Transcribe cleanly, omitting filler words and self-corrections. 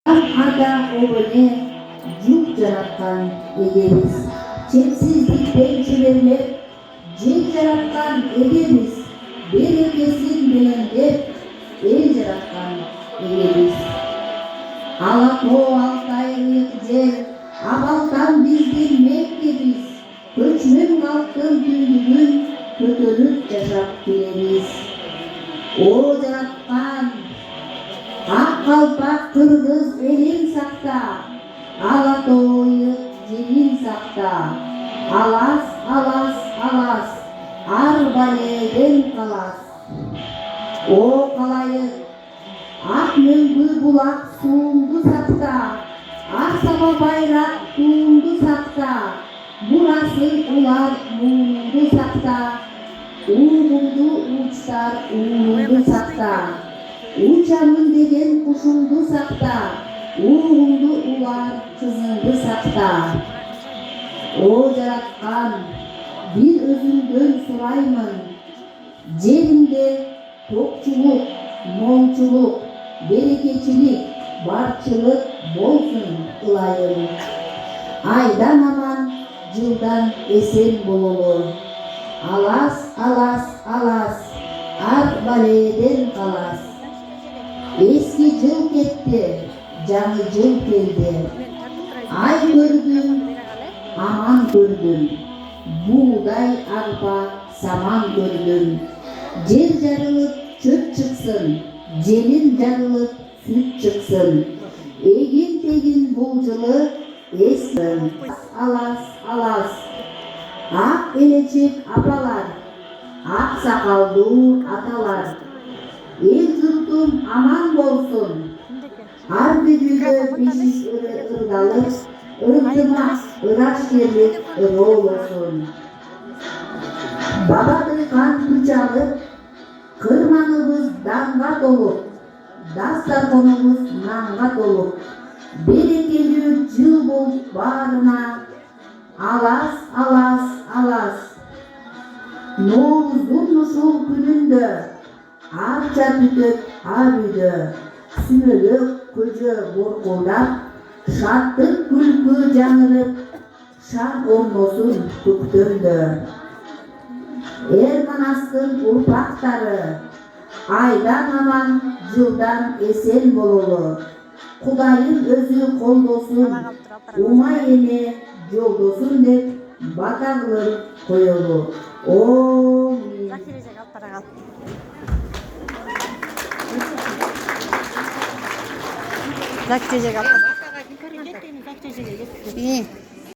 Ада обыны жүк жаратқан егеміз. Чексіздікпен жіберлеп, жек жаратқан егеміз. Берекесін білендеп, ел жаратқан егеміз. Алатау алтайлық жер, абалтан біздің мектебіз. Көчмөн халықтың түйдігін көтеріп жашап келеміз. О жаратқан ақ қалпақ қырғыз елін сақта, Алатауйық жерін сақта. Алас, алас, алас, ар баледен қалас. О қалайық, ақ мөңгі бұлақ суыңды сақта, ақ саба байрақ туыңды сақта. Бурасы улар мұңды сақта, уғыңды ұлчтар уыңды сақта. Учамын деген құшыңды сақта, уғыңды улар қызыңды сақта. О жаратқан, бір өзіңден сұраймын, жерінде тоқчылық, молчылық, берекечілік, барчылық болсын қылайын. Айдан аман, жылдан есен бололу. Алас, алас, алас, ар баледен қалас. Eski жыл кетті, жаңы жыл келді. Ай көрдім, аман көрдім. Буğday, арпа, саман көрдім. Жер жарылып, чөп шықсын, желін жарылып, сүт шықсын. Егін тегін бұл жылы естің. Алас, алас, ақ келечек апалар, ақ сақалды аталар. Ел жұртым аман болсын, ар бүйді бешіс ұрдалық, ұрдымақ, ұраш керлік ұрол болсын. Баба тыйқан күчалып, қырманыбыз данға толып, дастарханымыз нанға толып, берекелі жыл болып барына, алас, алас, алас. Ноғыздың ұшыл күнінде, арша түтіп ар үйді, сүмелік көжі борқылдап, шаттық күлкі жаңырып, шан орносын көктемді. Ерманастың ұрпақтары, айдан аман, жылдан есен бололу. Құдайым өзі қолдосын, умай ене жолдосын деп батағылып қойылу. Омин. Зак тежек алып.